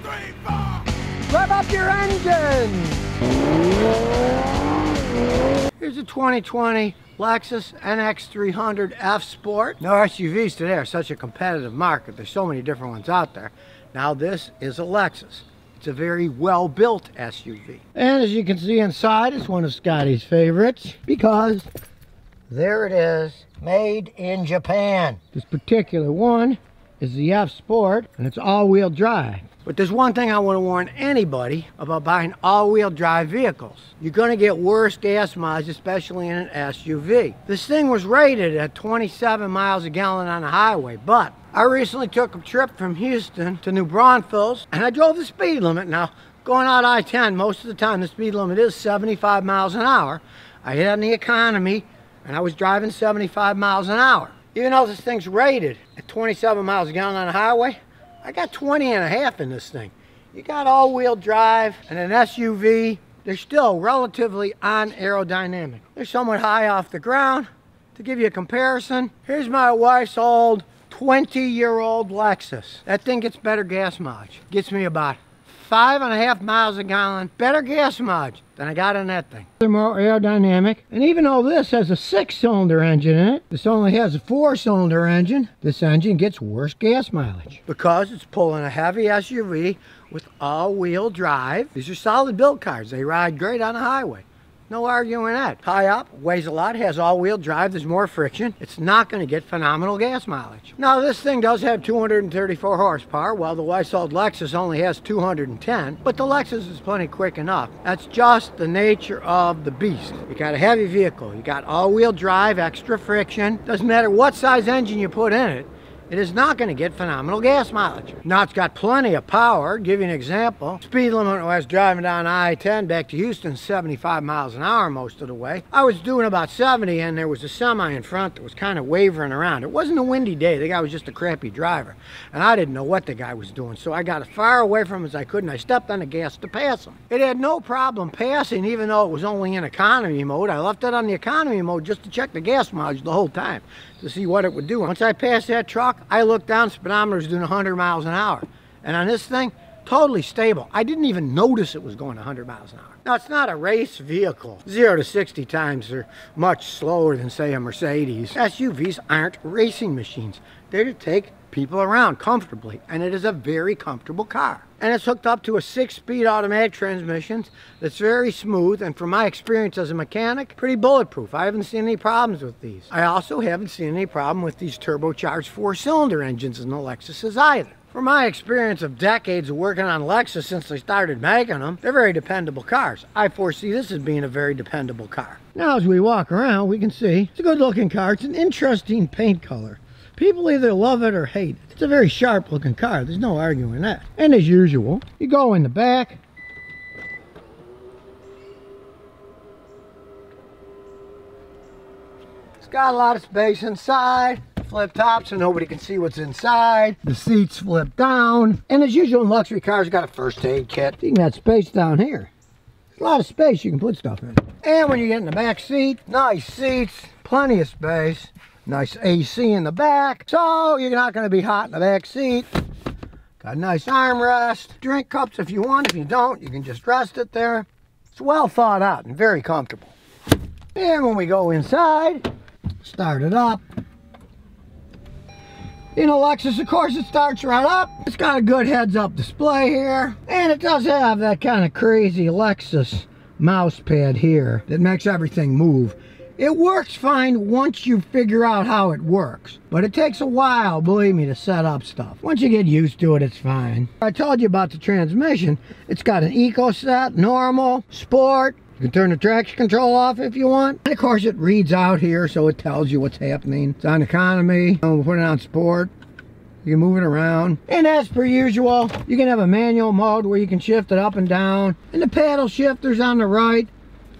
Rev up your engine! Here's a 2020 Lexus NX 300 F Sport. No, SUVs today are such a competitive market. There's so many different ones out there. Now this is a Lexus. It's a very well-built SUV. And as you can see inside, it's one of Scotty's favorites because there it is, made in Japan. This particular one is the F Sport, and it's all-wheel drive. But there's one thing I want to warn anybody about buying all-wheel drive vehicles. You're going to get worse gas mileage, especially in an SUV. This thing was rated at 27 miles a gallon on the highway, but I recently took a trip from Houston to New Braunfels, and I drove the speed limit. Now, going out I-10, most of the time the speed limit is 75 miles an hour. I hit on the economy, and I was driving 75 miles an hour. Even though this thing's rated at 27 miles a gallon on the highway, I got 20 and a half in this thing. You got all-wheel drive and an SUV. They're still relatively unaerodynamic. They're somewhat high off the ground. To give you a comparison, here's my wife's old 20-year-old Lexus. That thing gets better gas mileage. Gets me about 5.5 miles a gallon better gas mileage than I got in that thing. They're more aerodynamic, and even though this has a 6-cylinder engine in it, this only has a 4-cylinder engine. This engine gets worse gas mileage because it's pulling a heavy SUV with all-wheel drive. These are solid built cars. They ride great on the highway. No arguing that. High up, weighs a lot, has all-wheel drive, there's more friction. It's not going to get phenomenal gas mileage. Now, this thing does have 234 horsepower, while the wife's old Lexus only has 210, but the Lexus is plenty quick enough. That's just the nature of the beast. You got a heavy vehicle, you got all-wheel drive, extra friction. Doesn't matter what size engine you put in it, it is not going to get phenomenal gas mileage. Now, it's got plenty of power. Give you an example. Speed limit when I was driving down I-10 back to Houston, 75 miles an hour most of the way. I was doing about 70, and there was a semi in front that was kind of wavering around. It wasn't a windy day. The guy was just a crappy driver, and I didn't know what the guy was doing, so I got as far away from him as I could, and I stepped on the gas to pass him. It had no problem passing, even though it was only in economy mode. I left it on the economy mode just to check the gas mileage the whole time to see what it would do. Once I passed that truck, I looked down, speedometer's doing 100 miles an hour. And on this thing, totally stable. I didn't even notice it was going 100 miles an hour. Now, it's not a race vehicle. 0 to 60 times are much slower than, say, a Mercedes. SUVs aren't racing machines. They're to take people around comfortably, and it is a very comfortable car. And it's hooked up to a 6-speed automatic transmission that's very smooth, and from my experience as a mechanic, pretty bulletproof. I haven't seen any problems with these. I also haven't seen any problem with these turbocharged 4-cylinder engines in the Lexuses either. From my experience of decades of working on Lexus since they started making them, they're very dependable cars. I foresee this as being a very dependable car. Now, as we walk around, we can see it's a good-looking car. It's an interesting paint color. People either love it or hate it. It's a very sharp looking car. There's no arguing that. And as usual, you go in the back. It's got a lot of space inside. Flip top so nobody can see what's inside. The seats flip down. And as usual in luxury cars, you got a first aid kit. You can have space down here. There's a lot of space you can put stuff in. And when you get in the back seat, nice seats, plenty of space. Nice AC in the back, so you're not going to be hot in the back seat. Got a nice armrest. Drink cups if you want. If you don't, you can just rest it there. It's well thought out and very comfortable. And when we go inside, start it up. In a Lexus, of course, it starts right up. It's got a good heads-up display here. And it does have that kind of crazy Lexus mouse pad here that makes everything move. It works fine once you figure out how it works, but it takes a while, believe me, to set up stuff. Once you get used to it, it's fine. I told you about the transmission. It's got an eco set, normal, sport. You can turn the traction control off if you want. And of course, it reads out here, so it tells you what's happening. It's on economy. We'll put it on sport. You can move it around. And as per usual, you can have a manual mode where you can shift it up and down. And the paddle shifters on the right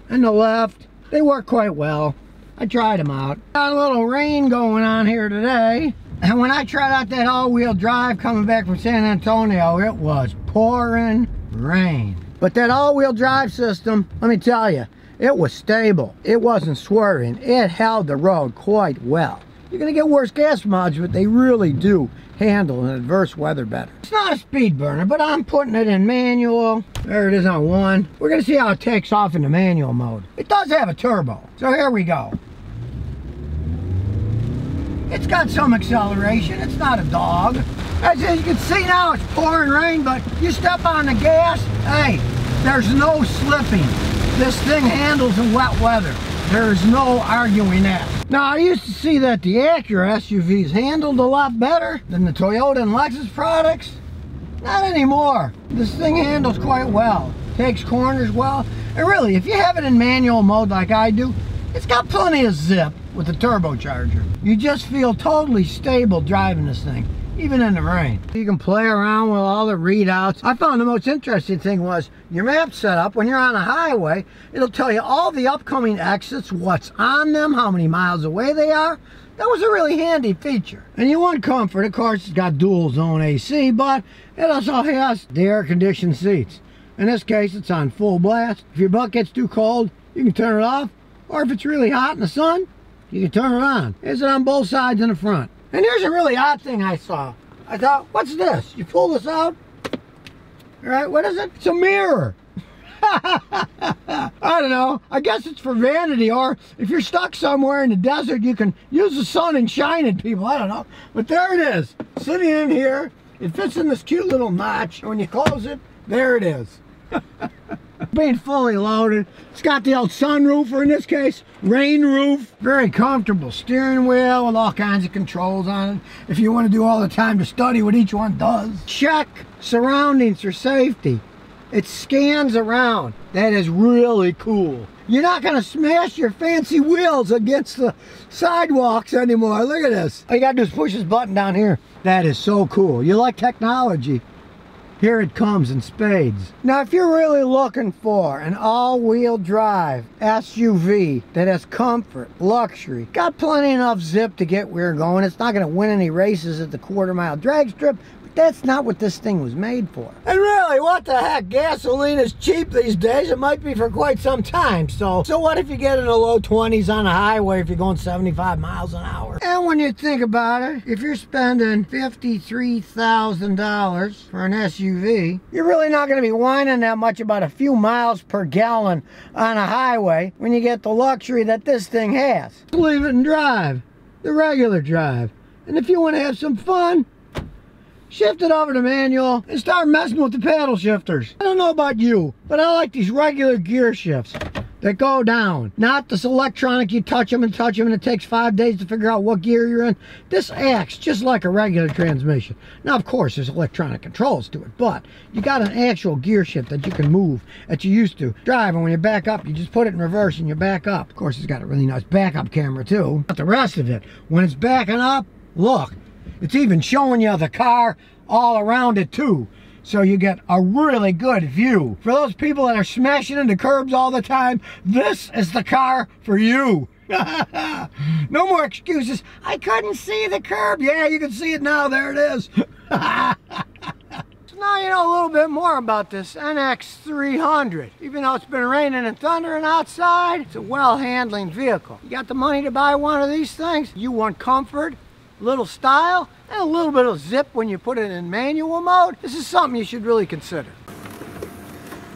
and the left, they work quite well. I tried them out. Got a little rain going on here today. And when I tried out that all-wheel drive coming back from San Antonio, it was pouring rain. But that all-wheel drive system, let me tell you, it was stable. It wasn't swerving. It held the road quite well. You're going to get worse gas mileage, but they really do handle an adverse weather better. It's not a speed burner, but I'm putting it in manual. There it is on 1. We're going to see how it takes off in the manual mode. It does have a turbo, so here we go. It's got some acceleration. It's not a dog. As you can see now, it's pouring rain, but you step on the gas, hey, there's no slipping. This thing handles in wet weather. There's no arguing that. Now, I used to see that the Acura SUVs handled a lot better than the Toyota and Lexus products. Not anymore. This thing handles quite well. Takes corners well. And really, if you have it in manual mode like I do, it's got plenty of zip with the turbocharger. You just feel totally stable driving this thing, even in the rain. You can play around with all the readouts. I found the most interesting thing was your map setup. When you're on a highway, it'll tell you all the upcoming exits, what's on them, how many miles away they are. That was a really handy feature. And you want comfort, of course, it's got dual zone AC, but it also has the air conditioned seats. In this case, it's on full blast. If your butt gets too cold, you can turn it off. Or if it's really hot in the sun, you can turn it on. It's on both sides in the front. And here's a really odd thing I saw. I thought, what's this? You pull this out. All right, what is it? It's a mirror. I don't know. I guess it's for vanity, or if you're stuck somewhere in the desert, you can use the sun and shine at people. I don't know. But there it is, sitting in here. It fits in this cute little notch. And when you close it, there it is. Being fully loaded. It's got the old sunroof, or in this case, rain roof. Very comfortable steering wheel with all kinds of controls on it. If you want to do all the time to study what each one does. Check surroundings for safety. It scans around. That is really cool. You're not going to smash your fancy wheels against the sidewalks anymore. Look at this. All you got to do is push this button down here. That is so cool. You like technology? Here it comes in spades. Now, if you're really looking for an all-wheel drive SUV that has comfort, luxury, got plenty enough zip to get where you're going, it's not going to win any races at the quarter-mile drag strip, but that's not what this thing was made for. And really, what the heck? Gasoline is cheap these days. It might be for quite some time. So what if you get in the low 20s on a highway if you're going 75 miles an hour? And when you think about it, if you're spending $53,000 for an SUV, you're really not going to be whining that much about a few miles per gallon on a highway when you get the luxury that this thing has. Leave it and drive, the regular drive. And if you want to have some fun, shift it over to manual and start messing with the paddle shifters. I don't know about you, but I like these regular gear shifts that go down. Not this electronic, you touch them and it takes 5 days to figure out what gear you're in. This acts just like a regular transmission. Now, of course, there's electronic controls to it, but you got an actual gear shift that you can move, that you used to drive, and when you back up, you just put it in reverse and you back up. Of course, it's got a really nice backup camera too. But the rest of it, when it's backing up, look, it's even showing you the car all around it too. So you get a really good view. For those people that are smashing into curbs all the time, this is the car for you. No more excuses. I couldn't see the curb. Yeah, you can see it now. There it is. So now you know a little bit more about this NX 300. Even though it's been raining and thundering outside, it's a well-handling vehicle. You got the money to buy one of these things? You want comfort, little style, and a little bit of zip when you put it in manual mode? This is something you should really consider.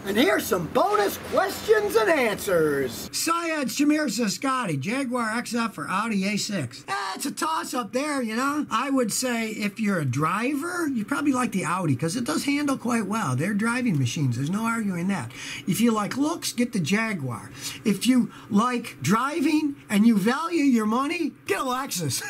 And here's some bonus questions and answers. Syed Shamir says, Scotty, Jaguar XF or Audi A6? It's a toss-up there, you know. I would say if you're a driver, you probably like the Audi because it does handle quite well. They're driving machines. There's no arguing that. If you like looks, get the Jaguar. If you like driving and you value your money, get a Lexus.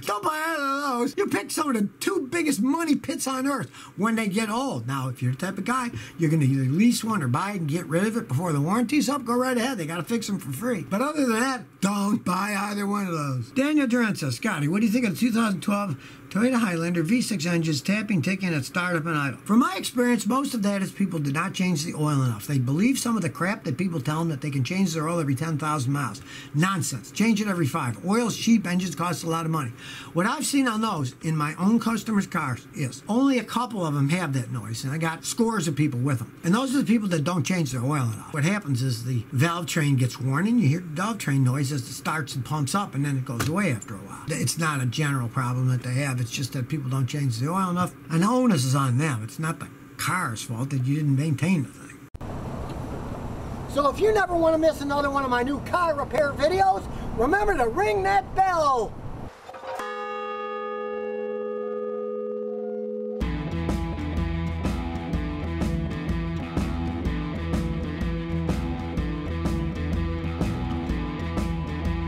Don't buy either of those. You pick some of the two biggest money pits on earth when they get old. Now, if you're the type of guy, you're going to either lease one or buy it and get rid of it before the warranty's up, go right ahead. They got to fix them for free. But other than that, don't buy either one of those. Daniel Durant says, Scotty, what do you think of the 2012 Toyota Highlander V6 engines tapping, ticking at startup and idle? From my experience, most of that is people did not change the oil enough. They believe some of the crap that people tell them that they can change their oil every 10,000 miles. Nonsense. Change it every 5. Oil's cheap, engines cost a lot of money. What I've seen on those in my own customers' cars is only a couple of them have that noise, and I got scores of people with them. And those are the people that don't change their oil enough. What happens is the valve train gets worn, and you hear the valve train noise as it starts and pumps up, and then it goes away after a while. It's not a general problem that they have. It's just that people don't change the oil enough. And the onus is on them. It's not the car's fault that you didn't maintain the thing. So if you never want to miss another one of my new car repair videos, remember to ring that bell.